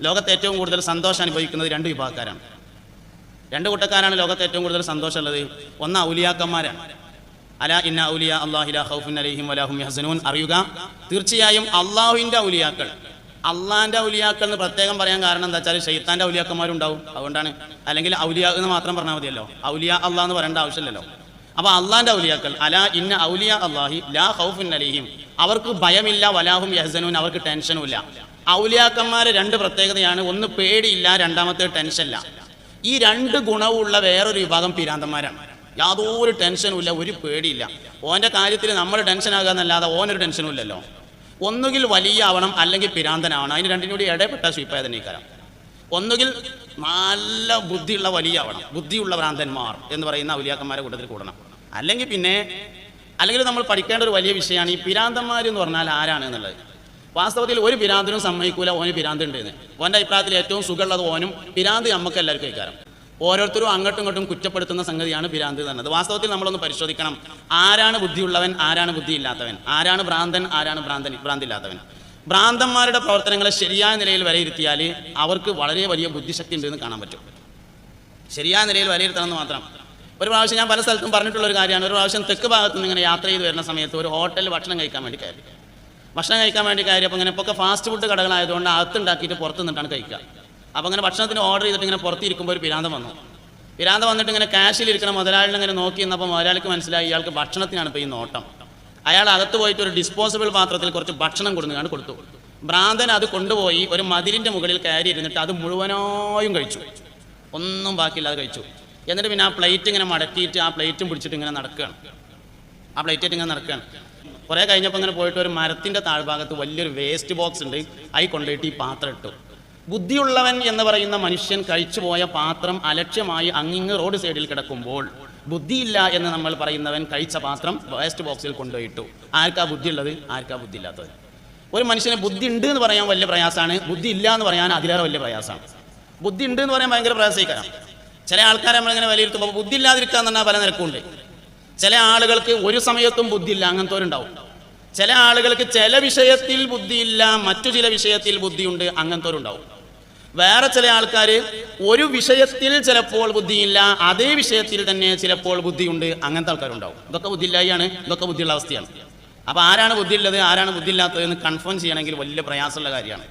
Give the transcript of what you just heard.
ലോകത്തെ ഏറ്റവും കൂടുതൽ സന്തോഷം അനുഭവിക്കുന്നത് രണ്ട് വിഭാഗക്കാരാണ്. രണ്ട് കൂട്ടക്കാരാണ് ലോകത്തെ ഏറ്റവും കൂടുതൽ സന്തോഷമുള്ളത്. ഒന്ന് ഔലിയാക്കന്മാരാണ്. അലാ ഇന്ന ഔലിയ അല്ലാഹി ലാ ഖൗഫുൻ അലൈഹിം വലാ ഹും യഹ്സനൂൻ. അറിയുക, തീർച്ചയായും അള്ളാഹുവിൻ്റെ ഔലിയാക്കൾ, അള്ളാഹിൻ്റെ ഔലിയാക്കൾ എന്ന് പ്രത്യേകം പറയാൻ കാരണം എന്താ വെച്ചാൽ ശൈത്താൻ്റെ ഔലിയാക്കന്മാരുണ്ടാവും, അതുകൊണ്ടാണ്. അല്ലെങ്കിൽ ഔലിയാ എന്ന് മാത്രം പറഞ്ഞാൽ മതിയല്ലോ, ഔലിയ അള്ളാഹ് എന്ന് പറയേണ്ട ആവശ്യമില്ലല്ലോ. അപ്പോൾ അള്ളാഹിൻ്റെ ഔലിയാക്കൾ, അലാ ഇന്ന ഔലിയ അല്ലാഹി ലാ ഖൗഫുൻ അലൈഹിം, അവർക്ക് ഭയമില്ല, വലാഹും യഹ്സനൂൻ, അവർക്ക് ടെൻഷനും ഇല്ല. ഔലിയാക്കന്മാരെ രണ്ട് പ്രത്യേകതയാണ്. ഒന്ന് പേടിയില്ല, രണ്ടാമത്തെ ടെൻഷനില്ല. ഈ രണ്ട് ഗുണവുമുള്ള വേറൊരു വിഭാഗം പിരാന്തന്മാരാണ്. യാതൊരു ടെൻഷനും ഇല്ല, ഒരു പേടിയില്ല. ഓൻ്റെ കാര്യത്തിൽ നമ്മൾ ടെൻഷനാകുക എന്നല്ലാതെ ഓനൊരു ടെൻഷനും ഇല്ലല്ലോ. ഒന്നുകിൽ വലിയ ആവണം, അല്ലെങ്കിൽ പിരാന്തനാവണം. അതിന് രണ്ടിനും കൂടി ഇടപെട്ട സ്വീപ്പായ തന്നെ ഇക്കാരം. ഒന്നുകിൽ നല്ല ബുദ്ധിയുള്ള വലിയ ആവണം, ബുദ്ധിയുള്ള ഭ്രാന്തന്മാർ എന്ന് പറയുന്ന ഔലിയാക്കന്മാരെ കൂട്ടത്തിൽ കൂടണം. അല്ലെങ്കിൽ നമ്മൾ പഠിക്കേണ്ട ഒരു വലിയ വിഷയമാണ് ഈ പിരാന്തന്മാർ എന്ന് പറഞ്ഞാൽ ആരാണ് എന്നുള്ളത്. വാസ്തവത്തിൽ ഒരു പിരാന്തിനും സമ്മതിക്കൂല ഓന് പിരാന്തുണ്ടെന്ന്. ഓൻ്റെ അഭിപ്രായത്തിൽ ഏറ്റവും സുഖമുള്ളത് ഓനും പിരാന്ത് നമുക്ക് എല്ലാവർക്കും ഇക്കാരം. ഓരോരുത്തരും അങ്ങോട്ടും ഇങ്ങോട്ടും കുറ്റപ്പെടുത്തുന്ന സംഗതിയാണ് പിരാന്ത് എന്നത്. വാസ്തവത്തിൽ നമ്മളൊന്ന് പരിശോധിക്കണം, ആരാണ് ബുദ്ധിയുള്ളവൻ, ആരാണ് ബുദ്ധിയില്ലാത്തവൻ, ആരാണ് ഭ്രാന്തൻ, ആരാണ് ഭ്രാന്തില്ലാത്തവൻ. ഭ്രാന്തന്മാരുടെ പ്രവർത്തനങ്ങളെ ശരിയായ നിലയിൽ വിലയിരുത്തിയാൽ അവർക്ക് വളരെ വലിയ ബുദ്ധിശക്തി ഉണ്ടെന്ന് കാണാൻ പറ്റും. ശരിയായ നിലയിൽ വിലയിരുത്തണമെന്ന് മാത്രം. ഒരു പ്രാവശ്യം ഞാൻ പല സ്ഥലത്തും പറഞ്ഞിട്ടുള്ളൊരു കാര്യമാണ്. ഒരു പ്രാവശ്യം തെക്ക് ഭാഗത്ത് നിന്ന് ഇങ്ങനെ യാത്ര ചെയ്ത് വരുന്ന സമയത്ത് ഒരു ഹോട്ടലിൽ ഭക്ഷണം കഴിക്കാൻ വേണ്ടി കയറി. അപ്പോൾ ഇങ്ങനെ ഇപ്പോൾ ഫാസ്റ്റ് ഫുഡ് കടകളായതുകൊണ്ട് അകത്തുണ്ടാക്കിയിട്ട് പുറത്ത് നിന്നിട്ടാണ് കഴിക്കുക. അപ്പോൾ അങ്ങനെ ഭക്ഷണത്തിന് ഓർഡർ ചെയ്തിട്ട് ഇങ്ങനെ പുറത്തിരിക്കുമ്പോൾ ഒരു പിരാന്തം വന്നു. പിരാന്തം വന്നിട്ട് ഇങ്ങനെ ക്യാഷിലിരിക്കണം മുതലാളിനെ ഇങ്ങനെ നോക്കി നിന്നപ്പോൾ മുതലാളിക്ക് മനസ്സിലായി ഇയാൾക്ക് ഭക്ഷണത്തിനാണ് ഇപ്പോൾ ഈ നോട്ടം. അയാൾ അകത്ത് പോയിട്ട് ഒരു ഡിസ്പോസിബിൾ പാത്രത്തിൽ കുറച്ച് ഭക്ഷണം കൊടുത്തു. ഭ്രാന്തൻ അത് കൊണ്ടുപോയി ഒരു മതിലിൻ്റെ മുകളിൽ കയറി ഇരുന്നിട്ട് അത് മുഴുവനായും കഴിച്ചു, ഒന്നും ബാക്കിയില്ലാതെ കഴിച്ചു. എന്നിട്ട് പിന്നെ ആ പ്ലേറ്റ് ഇങ്ങനെ മടക്കിയിട്ട് ആ പ്ലേറ്റും പിടിച്ചിട്ട് ഇങ്ങനെ നടക്കുകയാണ്. കുറേ കഴിഞ്ഞപ്പോൾ ഇങ്ങനെ പോയിട്ട് ഒരു മരത്തിൻ്റെ താഴ്ഭാഗത്ത് വലിയൊരു വേസ്റ്റ് ബോക്സ് ഉണ്ട്, അതിൽ കൊണ്ടുപോയിട്ട് ഈ പാത്രം ഇട്ടു. ബുദ്ധിയുള്ളവൻ എന്ന് പറയുന്ന മനുഷ്യൻ കഴിച്ചു പോയ പാത്രം അലക്ഷ്യമായി അങ്ങിങ്ങ് റോഡ് സൈഡിൽ കിടക്കുമ്പോൾ ബുദ്ധിയില്ല എന്ന് നമ്മൾ പറയുന്നവൻ കഴിച്ച പാത്രം വേസ്റ്റ് ബോക്സിൽ കൊണ്ടുപോയിട്ടു. ആർക്കാ ബുദ്ധിയുള്ളത്, ആർക്കാ ബുദ്ധിയില്ലാത്തത്? ഒരു മനുഷ്യന് ബുദ്ധി ഉണ്ട് എന്ന് പറയാൻ വലിയ പ്രയാസമാണ്, ബുദ്ധി ഇല്ല എന്ന് പറയാൻ അതിലേറെ വലിയ പ്രയാസമാണ്. ബുദ്ധി ഉണ്ട് എന്ന് പറയാൻ ഭയങ്കര പ്രയാസീകരം. ചില ആൾക്കാരെ നമ്മളിങ്ങനെ വിലയിരുത്തുമ്പോൾ ബുദ്ധി ഇല്ലാതിരിക്കുക എന്ന് പറഞ്ഞാൽ പല നിരക്കുണ്ട്. ചില ആളുകൾക്ക് ഒരു സമയത്തും ബുദ്ധിയില്ല, അങ്ങനത്തോരുണ്ടാവും. ചില ആളുകൾക്ക് ചില വിഷയത്തിൽ ബുദ്ധിയില്ല, മറ്റു ചില വിഷയത്തിൽ ബുദ്ധിയുണ്ട്, അങ്ങനത്തോരുണ്ടാവും. വേറെ ചില ആൾക്കാർ ഒരു വിഷയത്തിൽ ചിലപ്പോൾ ബുദ്ധിയില്ല, അതേ വിഷയത്തിൽ തന്നെ ചിലപ്പോൾ ബുദ്ധിയുണ്ട്, അങ്ങനത്തെ ആൾക്കാരുണ്ടാവും. ഇതൊക്കെ ബുദ്ധിയില്ലായ്യാണ്, ഇതൊക്കെ ബുദ്ധിയുള്ള അവസ്ഥയാണ്. അപ്പോൾ ആരാണ് ബുദ്ധിയുള്ളത്, ആരാണ് ബുദ്ധിയില്ലാത്തത് എന്ന് കൺഫേം ചെയ്യണമെങ്കിൽ വലിയ പ്രയാസമുള്ള കാര്യമാണ്.